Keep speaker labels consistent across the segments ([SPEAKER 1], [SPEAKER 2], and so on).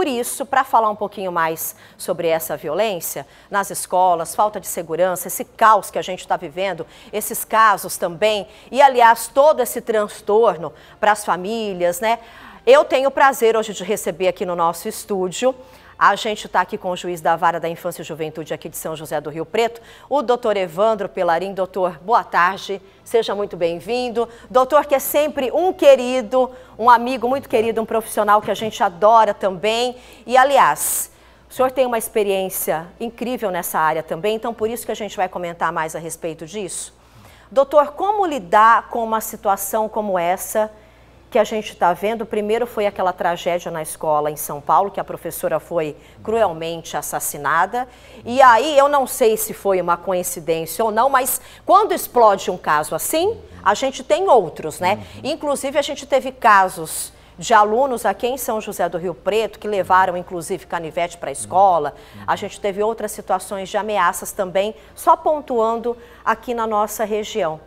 [SPEAKER 1] por isso, para falar um pouquinho mais sobre essa violência nas escolas, falta de segurança, esse caos que a gente está vivendo, esses casos também, e aliás todo esse transtorno para as famílias, né? Eu tenho o prazer hoje de receber aqui no nosso estúdio, a gente está aqui com o juiz da Vara da Infância e Juventude aqui de São José do Rio Preto, o doutor Evandro Pelarim. Doutor, boa tarde, seja muito bem-vindo. Doutor, que é sempre um querido, um amigo muito querido, um profissional que a gente adora também. E, aliás, o senhor tem uma experiência incrível nessa área também, então por isso que a gente vai comentar mais a respeito disso. Doutor, como lidar com uma situação como essa que a gente está vendo? Primeiro foi aquela tragédia na escola em São Paulo, que a professora foi cruelmente assassinada. E aí, eu não sei se foi uma coincidência ou não, mas quando explode um caso assim, a gente tem outros, né? Inclusive, a gente teve casos de alunos aqui em São José do Rio Preto que levaram, inclusive, canivete para a escola. A gente teve outras situações de ameaças também, só pontuando aqui na nossa região.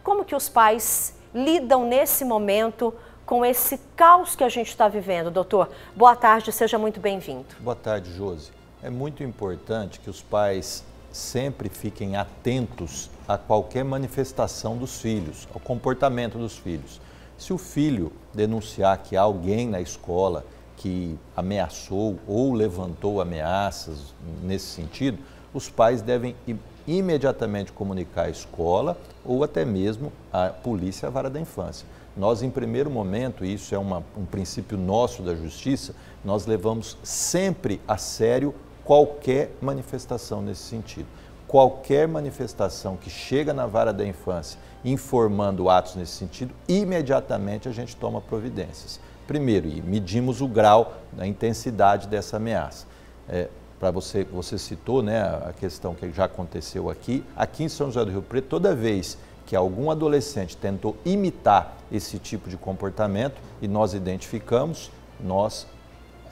[SPEAKER 1] Como que os pais lidam nesse momento com esse caos que a gente está vivendo? Doutor, boa tarde, seja muito bem-vindo.
[SPEAKER 2] Boa tarde, Josi. É muito importante que os pais sempre fiquem atentos a qualquer manifestação dos filhos, ao comportamento dos filhos. Se o filho denunciar que há alguém na escola que ameaçou ou levantou ameaças nesse sentido, os pais devem imediatamente comunicar à escola ou até mesmo à polícia, à Vara da Infância. Nós, em primeiro momento, e isso é um princípio nosso da justiça, nós levamos sempre a sério qualquer manifestação nesse sentido. Qualquer manifestação que chega na Vara da Infância informando atos nesse sentido, imediatamente a gente toma providências. Primeiro, medimos o grau, a intensidade dessa ameaça. Para você citou, né, a questão que já aconteceu aqui em São José do Rio Preto, toda vez que algum adolescente tentou imitar esse tipo de comportamento e nós identificamos, nós,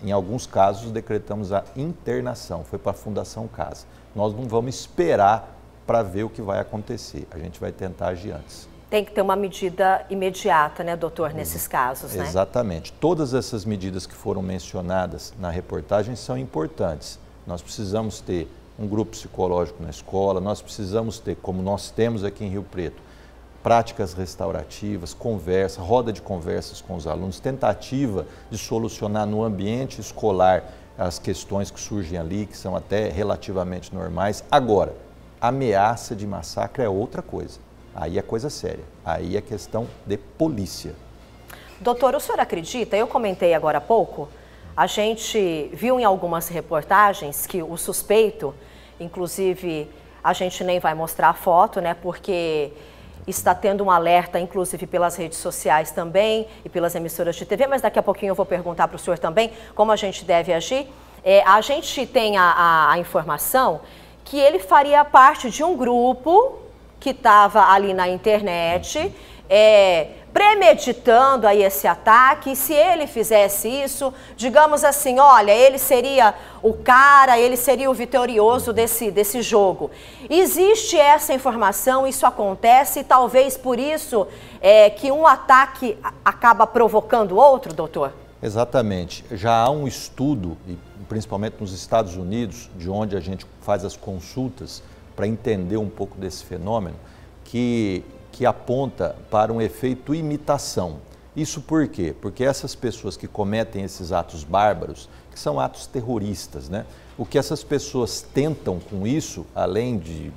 [SPEAKER 2] em alguns casos, decretamos a internação, foi para a Fundação Casa. Nós não vamos esperar para ver o que vai acontecer, a gente vai tentar agir antes.
[SPEAKER 1] Tem que ter uma medida imediata, né, doutor, nesses casos, né?
[SPEAKER 2] Exatamente. Todas essas medidas que foram mencionadas na reportagem são importantes. Nós precisamos ter um grupo psicológico na escola, nós precisamos ter, como nós temos aqui em Rio Preto, práticas restaurativas, conversa, roda de conversas com os alunos, tentativa de solucionar no ambiente escolar as questões que surgem ali, que são até relativamente normais. Agora, ameaça de massacre é outra coisa, aí é coisa séria, aí é questão de polícia.
[SPEAKER 1] Doutor, o senhor acredita, eu comentei agora há pouco, a gente viu em algumas reportagens que o suspeito, inclusive a gente nem vai mostrar a foto, né, porque está tendo um alerta, inclusive pelas redes sociais também e pelas emissoras de TV, mas daqui a pouquinho eu vou perguntar para o senhor também como a gente deve agir. A gente tem a informação que ele faria parte de um grupo que estava ali na internet, premeditando aí esse ataque. E se ele fizesse isso, digamos assim, olha, ele seria o cara, ele seria o vitorioso desse jogo. Existe essa informação, isso acontece e talvez por isso que um ataque acaba provocando outro, doutor?
[SPEAKER 2] Exatamente. Já há um estudo, principalmente nos Estados Unidos, de onde a gente faz as consultas para entender um pouco desse fenômeno, que aponta para um efeito imitação. Isso por quê? Porque essas pessoas que cometem esses atos bárbaros, que são atos terroristas, né? O que essas pessoas tentam com isso, além de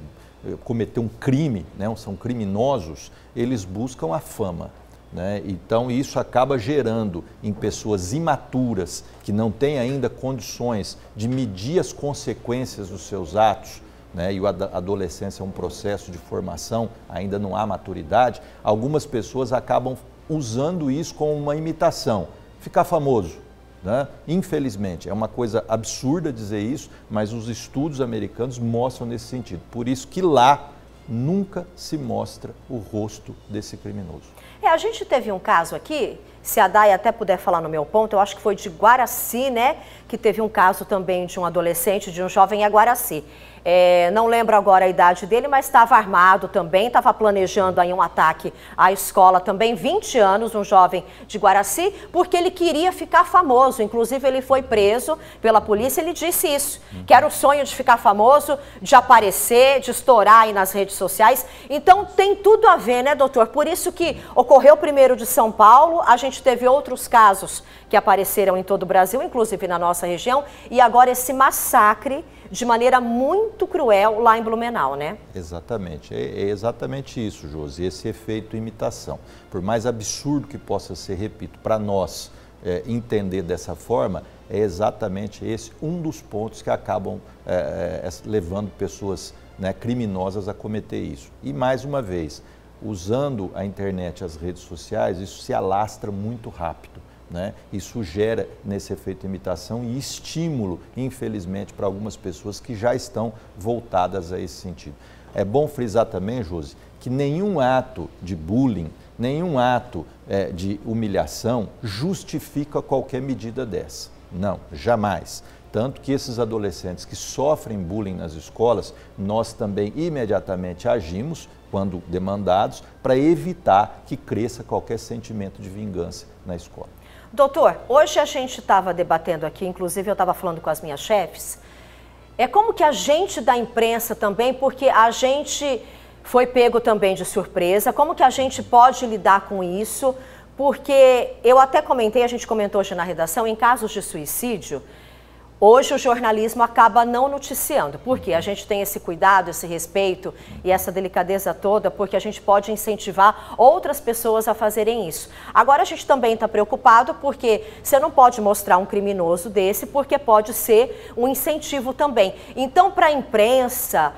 [SPEAKER 2] cometer um crime, né? São criminosos, eles buscam a fama, né? Então isso acaba gerando em pessoas imaturas, que não têm ainda condições de medir as consequências dos seus atos, né, e a adolescência é um processo de formação, ainda não há maturidade, algumas pessoas acabam usando isso como uma imitação, ficar famoso, né? Infelizmente, é uma coisa absurda dizer isso, mas os estudos americanos mostram nesse sentido. Por isso que lá nunca se mostra o rosto desse criminoso.
[SPEAKER 1] A gente teve um caso aqui, se a Day até puder falar no meu ponto, eu acho que foi de Guaraci, né? Que teve um caso também de um adolescente, de um jovem em Guaraci. não lembro agora a idade dele, mas estava armado também, estava planejando aí um ataque à escola também, 20 anos, um jovem de Guaraci, porque ele queria ficar famoso. Inclusive, ele foi preso pela polícia, ele disse isso, que era o sonho de ficar famoso, de aparecer, de estourar aí nas redes sociais. Então, tem tudo a ver, né, doutor? Por isso que ocorreu primeiro de São Paulo, a gente teve outros casos que apareceram em todo o Brasil, inclusive na nossa região, e agora esse massacre de maneira muito cruel lá em Blumenau, né?
[SPEAKER 2] Exatamente, é exatamente isso, Josi, esse efeito imitação. Por mais absurdo que possa ser, repito, para nós entender dessa forma, é exatamente esse um dos pontos que acabam levando pessoas, né, criminosas a cometer isso. E mais uma vez, usando a internet, as redes sociais, isso se alastra muito rápido, né? Isso gera nesse efeito imitação e estímulo, infelizmente, para algumas pessoas que já estão voltadas a esse sentido. É bom frisar também, Josi, que nenhum ato de bullying, nenhum ato de humilhação justifica qualquer medida dessa. Não, jamais. Tanto que esses adolescentes que sofrem bullying nas escolas, nós também imediatamente agimos, quando demandados, para evitar que cresça qualquer sentimento de vingança na escola.
[SPEAKER 1] Doutor, hoje a gente estava debatendo aqui, inclusive eu estava falando com as minhas chefes, como que a gente da imprensa também, porque a gente foi pego também de surpresa, como que a gente pode lidar com isso, porque eu até comentei, a gente comentou hoje na redação, em casos de suicídio, hoje o jornalismo acaba não noticiando, porque a gente tem esse cuidado, esse respeito e essa delicadeza toda, porque a gente pode incentivar outras pessoas a fazerem isso. Agora a gente também está preocupado porque você não pode mostrar um criminoso desse, porque pode ser um incentivo também. Então, para a imprensa,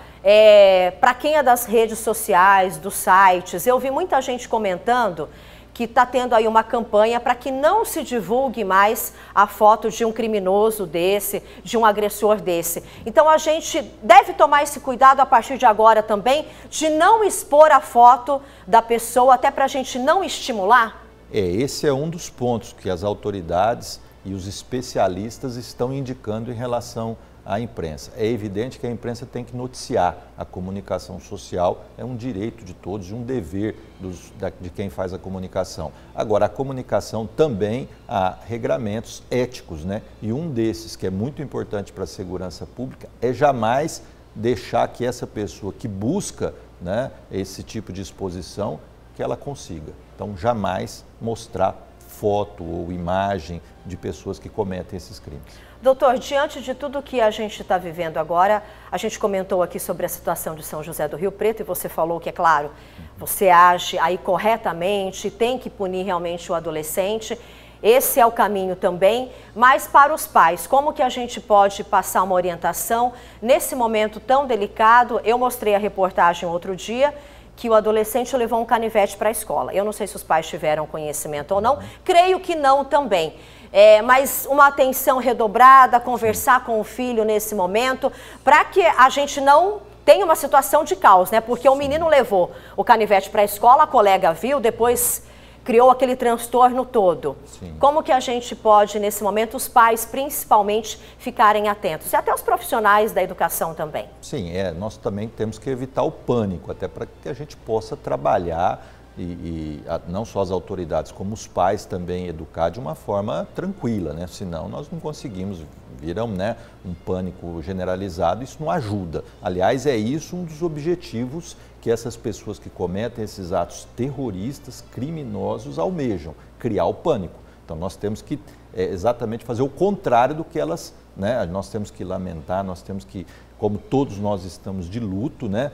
[SPEAKER 1] para quem é das redes sociais, dos sites, eu vi muita gente comentando que está tendo aí uma campanha para que não se divulgue mais a foto de um criminoso desse, de um agressor desse. Então a gente deve tomar esse cuidado a partir de agora também, de não expor a foto da pessoa, até para a gente não estimular?
[SPEAKER 2] Esse é um dos pontos que as autoridades e os especialistas estão indicando em relação à imprensa. É evidente que a imprensa tem que noticiar. A comunicação social é um direito de todos, um dever de quem faz a comunicação. Agora, a comunicação também há regramentos éticos, né? E um desses, que é muito importante para a segurança pública, é jamais deixar que essa pessoa que busca, né, esse tipo de exposição, que ela consiga. Então, jamais mostrar foto ou imagem de pessoas que cometem esses crimes.
[SPEAKER 1] Doutor, diante de tudo que a gente está vivendo agora, a gente comentou aqui sobre a situação de São José do Rio Preto e você falou que, é claro, você age aí corretamente, tem que punir realmente o adolescente. Esse é o caminho também, mas para os pais, como que a gente pode passar uma orientação nesse momento tão delicado? Eu mostrei a reportagem outro dia, que o adolescente levou um canivete para a escola. Eu não sei se os pais tiveram conhecimento ou não, creio que não também. Mas uma atenção redobrada, conversar com o filho nesse momento, para que a gente não tenha uma situação de caos, né? Porque o menino levou o canivete para a escola, a colega viu, depois criou aquele transtorno todo. Sim. Como que a gente pode, nesse momento, os pais principalmente ficarem atentos? E até os profissionais da educação também.
[SPEAKER 2] Sim, nós também temos que evitar o pânico, até para que a gente possa trabalhar e não só as autoridades, como os pais também educar de uma forma tranquila, né? Senão nós não conseguimos, viram, né, um pânico generalizado, isso não ajuda. Aliás, é isso um dos objetivos que essas pessoas que cometem esses atos terroristas, criminosos, almejam, criar o pânico. Então nós temos que exatamente fazer o contrário do que elas, né? Nós temos que lamentar, nós temos que, como todos nós estamos de luto, né?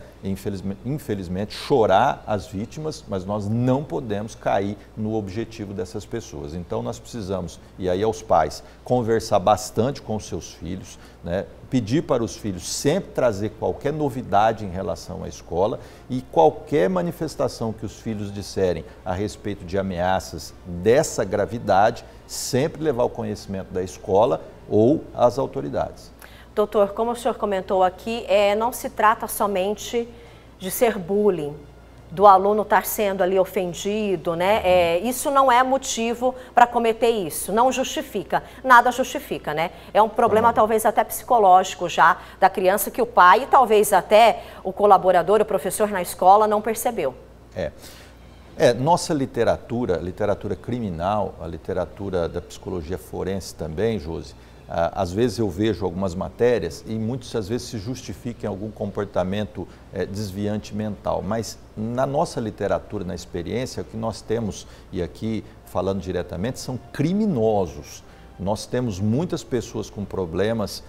[SPEAKER 2] Infelizmente, chorar as vítimas, mas nós não podemos cair no objetivo dessas pessoas. Então nós precisamos, e aí aos pais, conversar bastante com os seus filhos, né? Pedir para os filhos sempre trazer qualquer novidade em relação à escola e qualquer manifestação que os filhos disserem a respeito de ameaças dessa gravidade, sempre levar o conhecimento da escola ou às autoridades.
[SPEAKER 1] Doutor, como o senhor comentou aqui, não se trata somente de ser bullying, do aluno estar sendo ali ofendido, né? Isso não é motivo para cometer isso, não justifica, nada justifica, né? É um problema talvez até psicológico já da criança que o pai e talvez até o colaborador, o professor na escola não percebeu.
[SPEAKER 2] Nossa literatura criminal, a literatura da psicologia forense também, Josi, às vezes eu vejo algumas matérias e muitas vezes se justifica em algum comportamento desviante mental, mas na nossa literatura, na experiência, o que nós temos, e aqui falando diretamente, são criminosos. Nós temos muitas pessoas com problemas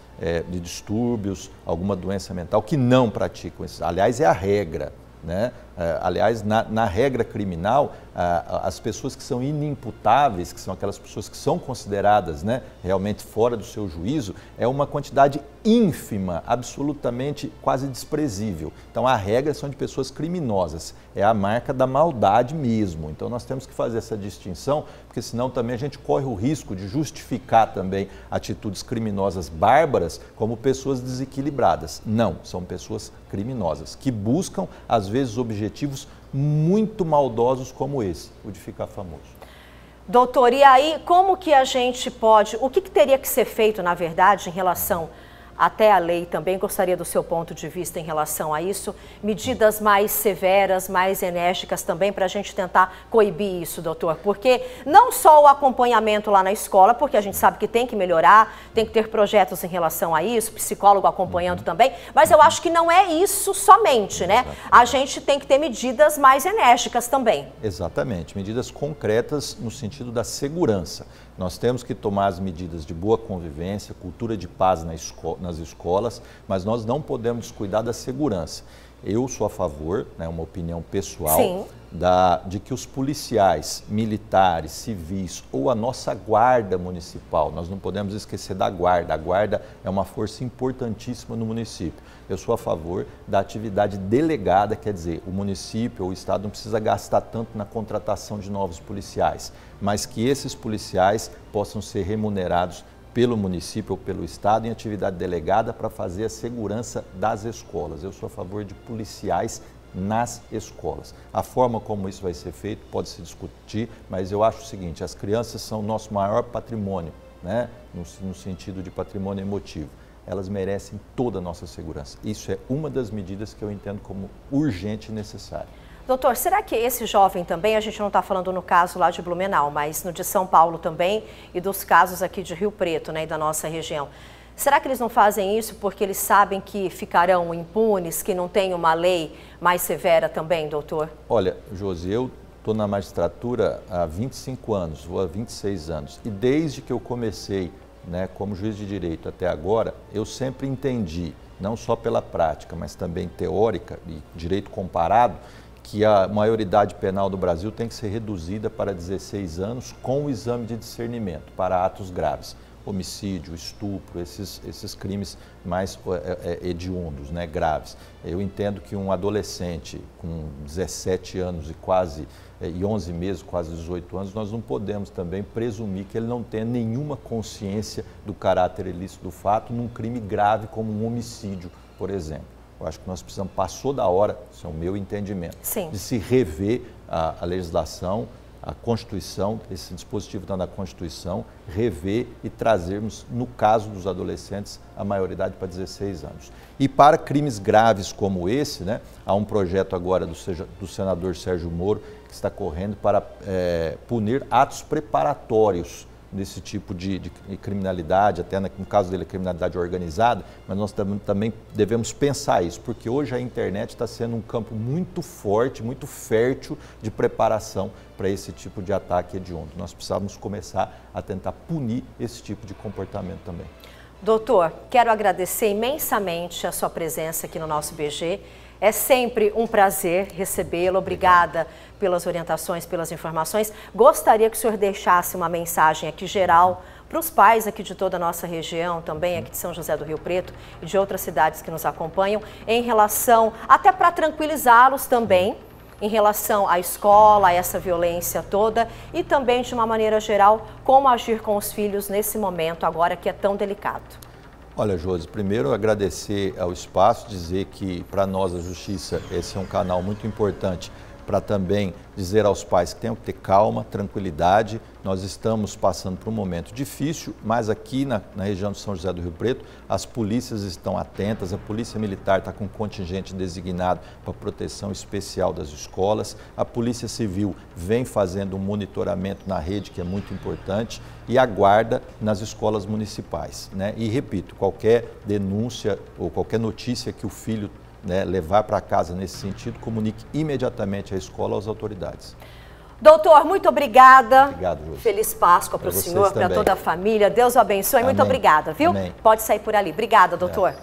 [SPEAKER 2] de distúrbios, alguma doença mental, que não praticam isso. Aliás, é a regra, né? Aliás, na regra criminal, as pessoas que são inimputáveis, que são aquelas pessoas que são consideradas, né, realmente fora do seu juízo, é uma quantidade ínfima, absolutamente quase desprezível. Então, a regra são de pessoas criminosas, é a marca da maldade mesmo. Então, nós temos que fazer essa distinção, porque senão também a gente corre o risco de justificar também atitudes criminosas bárbaras como pessoas desequilibradas. Não, são pessoas criminosas, que buscam, às vezes, objetivos muito maldosos como esse, o de ficar famoso.
[SPEAKER 1] Doutor, e aí como que a gente pode, o que teria que ser feito, na verdade, em relação até a lei também, gostaria do seu ponto de vista em relação a isso, medidas mais severas, mais enérgicas também para a gente tentar coibir isso, doutor, porque não só o acompanhamento lá na escola, porque a gente sabe que tem que melhorar, tem que ter projetos em relação a isso, psicólogo acompanhando também, mas eu acho que não é isso somente, né? A gente tem que ter medidas mais enérgicas também.
[SPEAKER 2] Exatamente, medidas concretas no sentido da segurança. Nós temos que tomar as medidas de boa convivência, cultura de paz nas escolas, mas nós não podemos descuidar da segurança. Eu sou a favor, né, uma opinião pessoal, de que os policiais, militares, civis ou a nossa guarda municipal, nós não podemos esquecer da guarda. A guarda é uma força importantíssima no município. Eu sou a favor da atividade delegada, quer dizer, o município ou o estado não precisa gastar tanto na contratação de novos policiais, mas que esses policiais possam ser remunerados pelo município ou pelo estado em atividade delegada para fazer a segurança das escolas. Eu sou a favor de policiais nas escolas. A forma como isso vai ser feito pode se discutir, mas eu acho o seguinte, as crianças são o nosso maior patrimônio, né? No sentido de patrimônio emotivo. Elas merecem toda a nossa segurança. Isso é uma das medidas que eu entendo como urgente e necessária.
[SPEAKER 1] Doutor, será que esse jovem também, a gente não está falando no caso lá de Blumenau, mas no de São Paulo também e dos casos aqui de Rio Preto, né, e da nossa região, será que eles não fazem isso porque eles sabem que ficarão impunes, que não tem uma lei mais severa também, doutor?
[SPEAKER 2] Olha, Josi, eu estou na magistratura há 25 anos, vou há 26 anos, e desde que eu comecei, né, como juiz de direito até agora, eu sempre entendi, não só pela prática, mas também teórica e direito comparado, que a maioridade penal do Brasil tem que ser reduzida para 16 anos com o exame de discernimento para atos graves. Homicídio, estupro, esses crimes mais hediondos, né, graves. Eu entendo que um adolescente com 17 anos e 11 meses, quase 18 anos, nós não podemos também presumir que ele não tenha nenhuma consciência do caráter ilícito do fato num crime grave como um homicídio, por exemplo. Eu acho que nós precisamos, passou da hora, isso é o meu entendimento, de se rever a legislação, a Constituição, esse dispositivo está na Constituição, rever e trazermos, no caso dos adolescentes, a maioridade para 16 anos. E para crimes graves como esse, né, há um projeto agora do senador Sérgio Moro que está correndo para punir atos preparatórios desse tipo de criminalidade, até no caso dele, criminalidade organizada, mas nós também devemos pensar isso, porque hoje a internet está sendo um campo muito forte, muito fértil de preparação para esse tipo de ataque hediondo. Nós precisamos começar a tentar punir esse tipo de comportamento também.
[SPEAKER 1] Doutor, quero agradecer imensamente a sua presença aqui no nosso BG. É sempre um prazer recebê-lo. Obrigada pelas orientações, pelas informações. Gostaria que o senhor deixasse uma mensagem aqui geral para os pais aqui de toda a nossa região, também aqui de São José do Rio Preto e de outras cidades que nos acompanham, em relação, até para tranquilizá-los também, em relação à escola, a essa violência toda e também, de uma maneira geral, como agir com os filhos nesse momento agora que é tão delicado.
[SPEAKER 2] Olha, Josi, primeiro agradecer ao espaço, dizer que para nós a Justiça esse é um canal muito importante para também dizer aos pais que tenham que ter calma, tranquilidade. Nós estamos passando por um momento difícil, mas aqui na região de São José do Rio Preto, as polícias estão atentas, a Polícia Militar está com um contingente designado para proteção especial das escolas, a Polícia Civil vem fazendo um monitoramento na rede, que é muito importante, e aguarda nas escolas municipais, né? E repito, qualquer denúncia ou qualquer notícia que o filho levar para casa nesse sentido, comunique imediatamente à escola, às autoridades.
[SPEAKER 1] Doutor, muito obrigada.
[SPEAKER 2] Obrigado, Júlio.
[SPEAKER 1] Feliz Páscoa para o senhor, para toda a família. Deus o abençoe. Amém. Muito obrigada, viu?
[SPEAKER 2] Amém.
[SPEAKER 1] Pode sair por ali. Obrigada, doutor.